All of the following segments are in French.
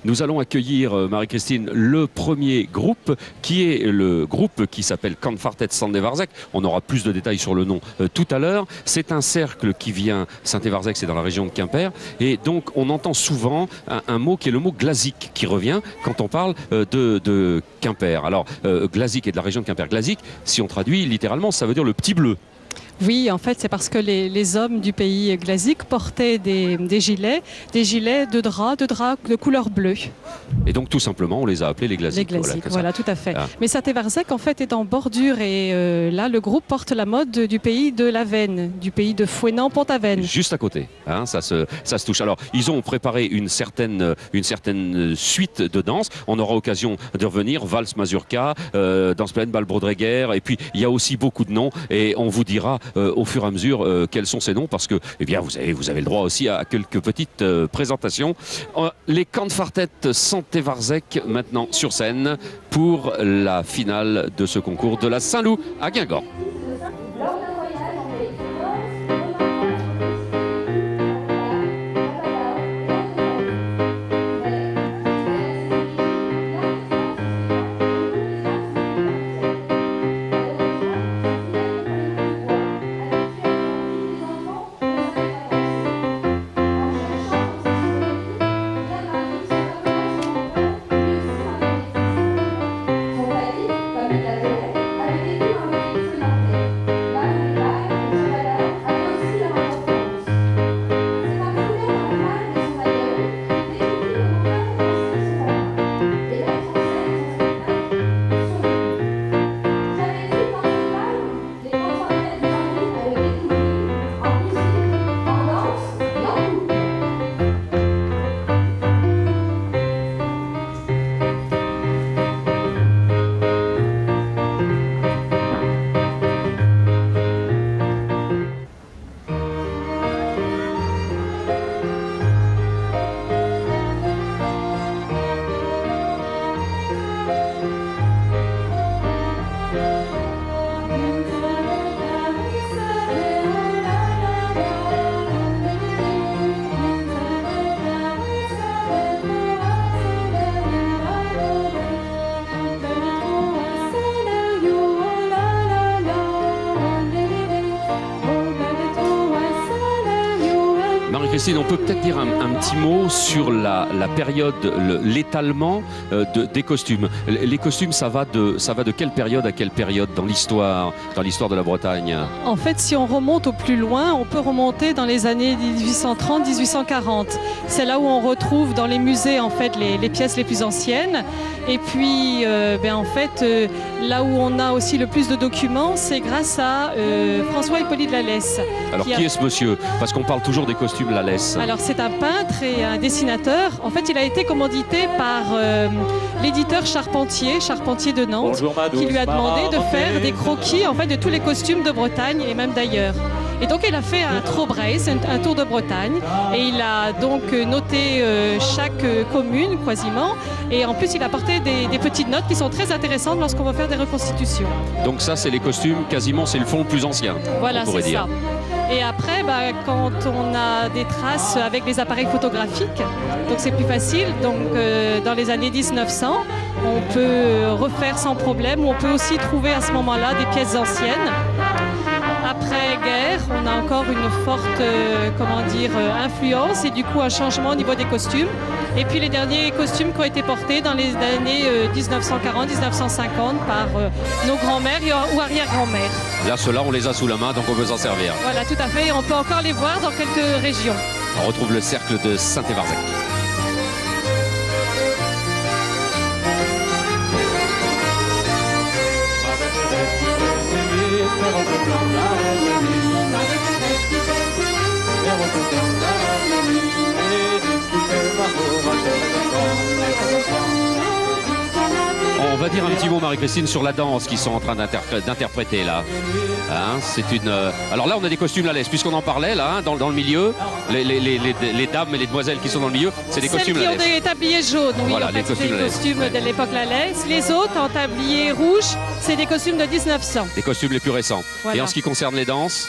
Nous allons accueillir, Marie-Christine, le premier groupe, qui est le groupe qui s'appelle Kantfartet Saint-Evarzec. On aura plus de détails sur le nom tout à l'heure. C'est un cercle qui vient, Saint-Evarzec, c'est dans la région de Quimper. Et donc, on entend souvent un mot qui est le mot glazik, qui revient quand on parle de Quimper. Alors, glazik est de la région de Quimper. Glazik, si on traduit littéralement, ça veut dire le petit bleu. Oui, en fait, c'est parce que les hommes du pays glazik portaient des gilets de drap de couleur bleue. Et donc, tout simplement, on les a appelés les glaziks. Les glaziks, voilà, tout à fait. Ah. Mais Saint-Evarzec, en fait, est en bordure et là, le groupe porte la mode du pays de l'Avenne, du pays de Fouesnant-Pont-Aven. Juste à côté, hein, ça se touche. Alors, ils ont préparé une certaine suite de danses. On aura occasion de revenir, valse mazurka, danse pleine, bal Brodreger, et puis il y a aussi beaucoup de noms, et on vous dira au fur et à mesure quels sont ces noms, parce que eh bien, vous avez le droit aussi à quelques petites présentations. Les Kantfartet Saint-Evarzec maintenant sur scène pour la finale de ce concours de la Saint-Loup à Guingamp. Marie-Christine, on peut peut-être dire un petit mot sur la période, l'étalement des costumes. Les costumes, ça va de quelle période à quelle période dans l'histoire de la Bretagne? En fait, si on remonte au plus loin, on peut remonter dans les années 1830-1840. C'est là où on retrouve dans les musées en fait les pièces les plus anciennes. Et puis, en fait, là où on a aussi le plus de documents, c'est grâce à François-Hippolyte Lallès. Alors, qui est ce monsieur? Parce qu'on parle toujours des costumes Lallès. Alors, c'est un peintre et un dessinateur. En fait, il a été commandité par l'éditeur Charpentier de Nantes, qui lui a demandé de faire des croquis en fait, de tous les costumes de Bretagne et même d'ailleurs. Et donc, il a fait un Trobrace, un tour de Bretagne. Et il a donc noté chaque commune, quasiment. Et en plus, il a apporté des petites notes qui sont très intéressantes lorsqu'on va faire des reconstitutions. Donc ça, c'est les costumes, quasiment, c'est le fond le plus ancien. Voilà, c'est ça. Et après, quand on a des traces avec les appareils photographiques, donc c'est plus facile. Donc, dans les années 1900, on peut refaire sans problème. On peut aussi trouver à ce moment-là des pièces anciennes. Après-guerre, on a encore une forte influence et du coup un changement au niveau des costumes. Et puis les derniers costumes qui ont été portés dans les années 1940-1950 par nos grands-mères ou arrière-grands-mères. Là, ceux-là, on les a sous la main, donc on peut s'en servir. Voilà, tout à fait. Et on peut encore les voir dans quelques régions. On retrouve le cercle de Saint-Evarzec. On va dire un petit mot, Marie-Christine, sur la danse qu'ils sont en train d'interpréter là. Hein, c'est une. Alors là, on a des costumes Lallès, puisqu'on en parlait là, hein, dans le milieu. Les dames et les demoiselles qui sont dans le milieu, c'est des costumes Lallès. Celles qui ont des tabliers jaunes, oui, voilà, en fait, les costumes de l'époque Lallès. Les autres, en tablier rouge, c'est des costumes de 1900. Des costumes les plus récents. Voilà. Et en ce qui concerne les danses?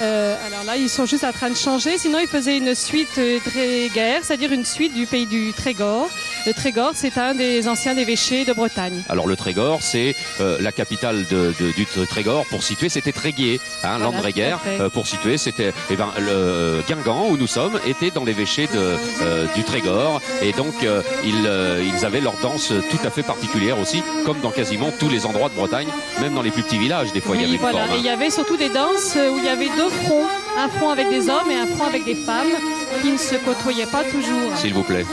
Alors là, ils sont juste en train de changer. Sinon, ils faisaient une suite Dréguer, c'est-à-dire une suite du pays du Trégor. Le Trégor, c'est un des anciens évêchés de Bretagne. Alors le Trégor, c'est la capitale du Trégor. Pour situer, c'était Tréguier, hein, Voilà, Landreguer. Pour situer, c'était le Guingamp où nous sommes était dans l'évêché du Trégor, et donc ils avaient leur danse tout à fait particulière aussi, comme dans quasiment tous les endroits de Bretagne, même dans les plus petits villages. Des fois, il y avait une forme, Et il y avait surtout des danses où il y avait deux fronts, un front avec des hommes et un front avec des femmes qui ne se côtoyaient pas toujours. S'il vous plaît.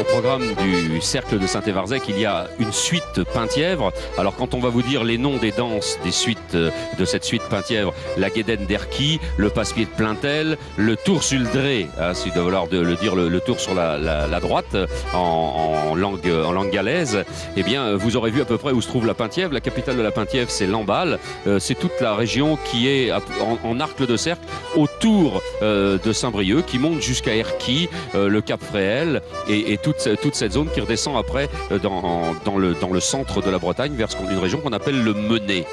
Programme du cercle de Saint-Évarzec, il y a une suite Penthièvre. Alors quand on va vous dire les noms des danses des suites de cette suite Penthièvre, la Guédenne d'Erquy, le Passe-Pied de Plaintel, le Tour sur le Dré, hein, si de vouloir le dire le tour sur la droite en langue galaise, eh bien vous aurez vu à peu près où se trouve la Penthièvre. La capitale de la Penthièvre, c'est Lamballe. C'est toute la région qui est en arc de cercle autour de Saint-Brieuc, qui monte jusqu'à Erquy, le Cap Fréhel et toute cette zone qui redescend après dans le centre de la Bretagne vers une région qu'on appelle le Menet.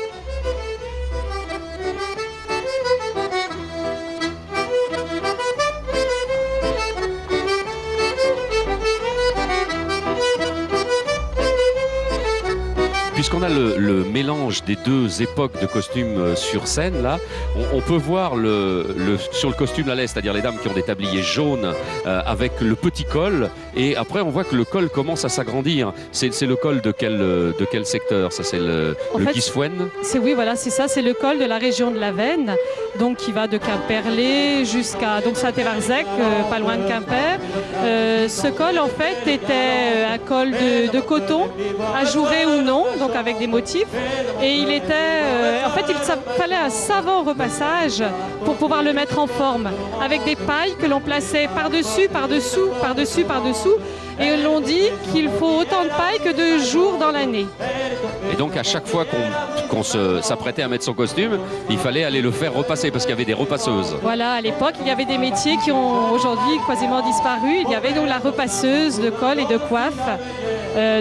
Puisqu'on a le mélange des deux époques de costumes sur scène, là, on peut voir sur le costume à l'est, c'est-à-dire les dames qui ont des tabliers jaunes avec le petit col, et après on voit que le col commence à s'agrandir. C'est le col de quel secteur? Ça, c'est le Guisfouen? Oui, voilà, c'est ça, c'est le col de la région de la Veyne, donc qui va de Quimperlé jusqu'à Saint-Évarzec, pas loin de Quimper. Ce col, en fait, était un col de coton, ajouré ou non, donc avec des motifs, et il fallait un savant repassage pour pouvoir le mettre en forme, avec des pailles que l'on plaçait par-dessus, par-dessous, par-dessus, par-dessous, et l'on dit qu'il faut autant de pailles que de jours dans l'année. Et donc à chaque fois qu'on s'apprêtait à mettre son costume, il fallait aller le faire repasser parce qu'il y avait des repasseuses. Voilà, à l'époque, il y avait des métiers qui ont aujourd'hui quasiment disparu. Il y avait donc la repasseuse de col et de coiffe.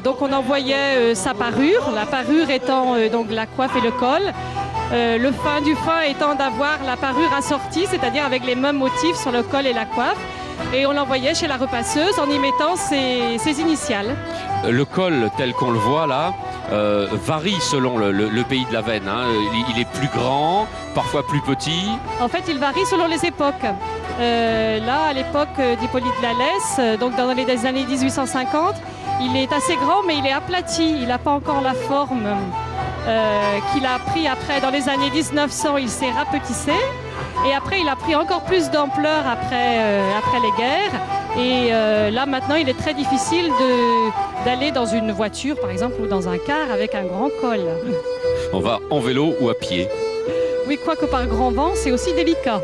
Donc on envoyait sa parure, la parure étant donc la coiffe et le col. Le fin du fin étant d'avoir la parure assortie, c'est-à-dire avec les mêmes motifs sur le col et la coiffe. Et on l'envoyait chez la repasseuse en y mettant ses initiales. Le col tel qu'on le voit là varie selon le pays de la Veyne, hein. Il est plus grand, parfois plus petit. En fait, il varie selon les époques. Là, à l'époque d'Hippolyte Lallès, donc dans les années 1850, il est assez grand, mais il est aplati. Il n'a pas encore la forme qu'il a pris après. Dans les années 1900, il s'est rapetissé. Et après, il a pris encore plus d'ampleur après les guerres. Et là, maintenant, il est très difficile d'aller dans une voiture, par exemple, ou dans un car avec un grand col. On va en vélo ou à pied? Oui, quoique par grand vent, c'est aussi délicat.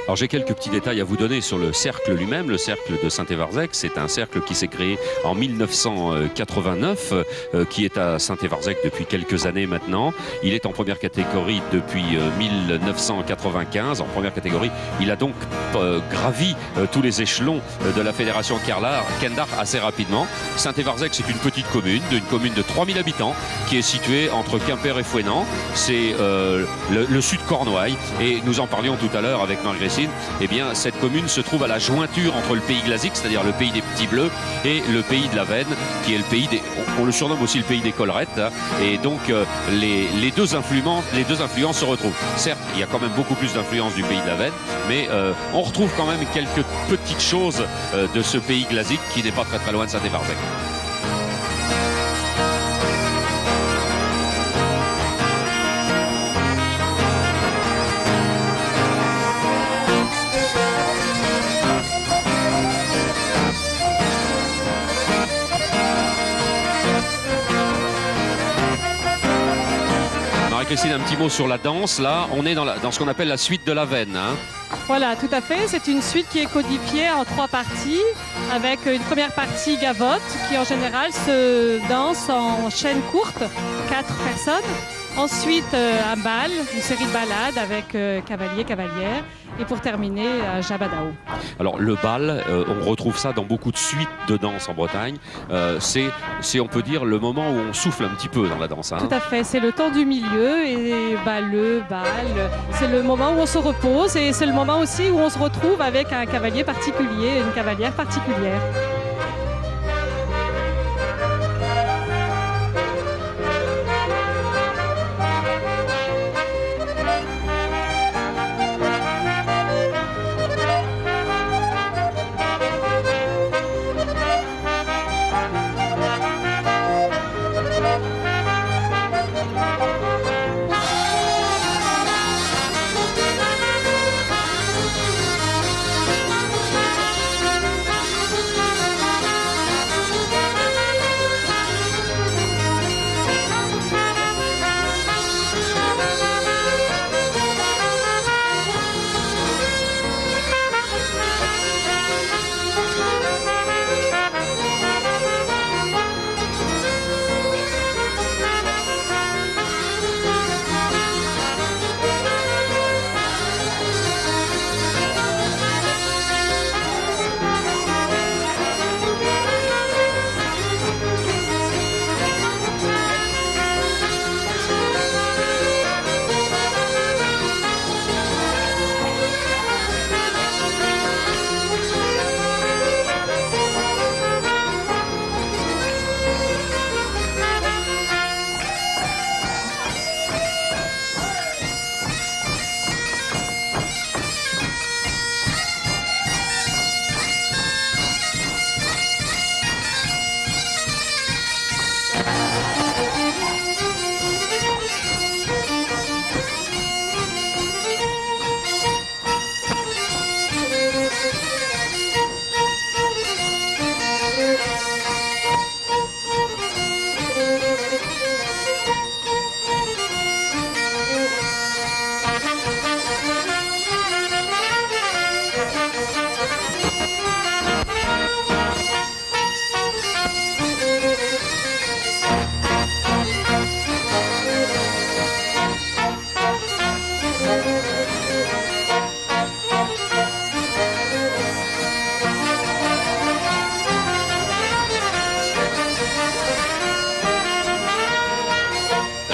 Alors j'ai quelques petits détails à vous donner sur le cercle lui-même. Le cercle de Saint-Évarzec, c'est un cercle qui s'est créé en 1989, qui est à Saint-Évarzec depuis quelques années maintenant. Il est en première catégorie depuis 1995. En première catégorie, il a donc gravi tous les échelons de la fédération Kendar assez rapidement. Saint-Évarzec, c'est une petite commune de 3000 habitants qui est située entre Quimper et Fouesnant. C'est le sud Cornouailles, et nous en parlions tout à l'heure avec Marc-Grécine. Eh bien, cette commune se trouve à la jointure entre le pays glazique, c'est-à-dire le pays des petits bleus, et le pays de la Veyne, qui est le pays on le surnomme aussi le pays des collerettes, hein. Et donc les deux influences se retrouvent. Certes, il y a quand même beaucoup plus d'influence du pays de la Veyne, mais on retrouve quand même quelques petites choses de ce pays glazique qui n'est pas très très loin de Saint-Évarzec. Marie-Christine, un petit mot sur la danse. Là, on est dans ce qu'on appelle la suite de la veine. Hein. Voilà, tout à fait. C'est une suite qui est codifiée en 3 parties, avec une première partie gavotte, qui en général se danse en chaîne courte, 4 personnes. Ensuite, un bal, une série de ballades avec cavaliers, cavalières. Et pour terminer, un jabadao. Alors le bal, on retrouve ça dans beaucoup de suites de danse en Bretagne. C'est, on peut dire, le moment où on souffle un petit peu dans la danse. Hein. Tout à fait, c'est le temps du milieu et le bal, c'est le moment où on se repose et c'est le moment aussi où on se retrouve avec un cavalier particulier, une cavalière particulière.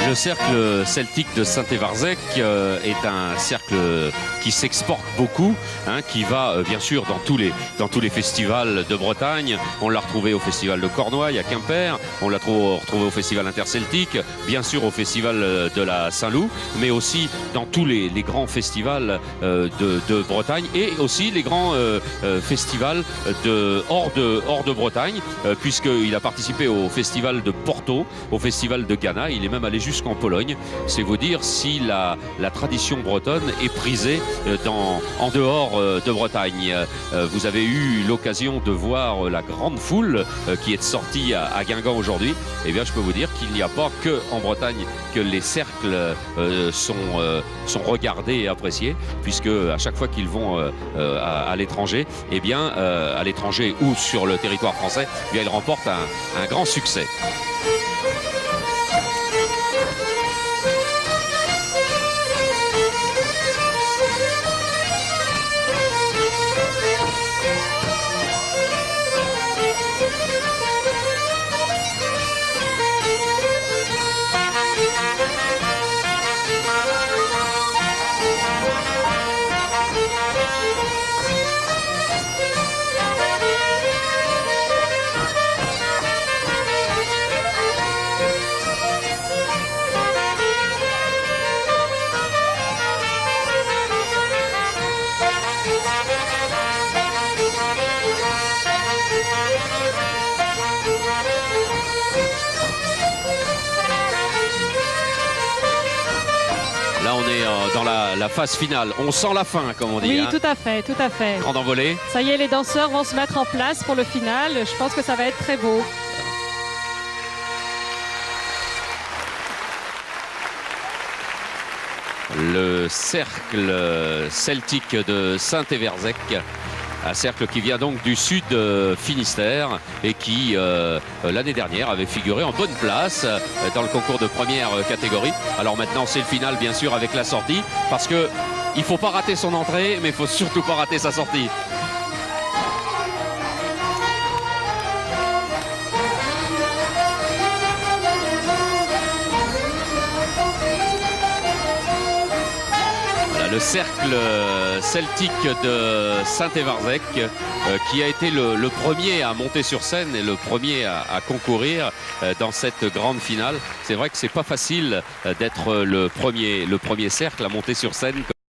Le cercle celtique de Saint-Évarzec est un cercle qui s'exporte beaucoup, hein, qui va bien sûr dans tous les festivals de Bretagne. On l'a retrouvé au festival de Cornouailles à Quimper, on l'a retrouvé au festival interceltique, bien sûr au festival de la Saint-Loup, mais aussi dans tous les grands festivals de Bretagne et aussi les grands festivals hors de Bretagne, puisqu'il a participé au festival de Porto, au festival de Ghana, il est même allé jusqu'en Pologne. C'est vous dire si la tradition bretonne est prisée en dehors de Bretagne. Vous avez eu l'occasion de voir la grande foule qui est sortie à Guingamp aujourd'hui. Eh bien, je peux vous dire qu'il n'y a pas que en Bretagne que les cercles sont regardés et appréciés, puisque à chaque fois qu'ils vont à l'étranger, eh bien, à l'étranger ou sur le territoire français, eh bien, ils remportent un grand succès. Là, on est dans la phase finale. On sent la fin, comme on dit. Oui, hein. tout à fait, tout à fait. Grande envolée. Ça y est, les danseurs vont se mettre en place pour le final. Je pense que ça va être très beau. Le cercle celtique de Saint-Éverzec. Un cercle qui vient donc du sud Finistère et qui, l'année dernière, avait figuré en bonne place dans le concours de première catégorie. Alors maintenant, c'est le final, bien sûr, avec la sortie, parce que il ne faut pas rater son entrée, mais il ne faut surtout pas rater sa sortie. Le cercle celtique de Saint-Éverzec qui a été le premier à monter sur scène et le premier à concourir dans cette grande finale. C'est vrai que c'est pas facile d'être le premier cercle à monter sur scène.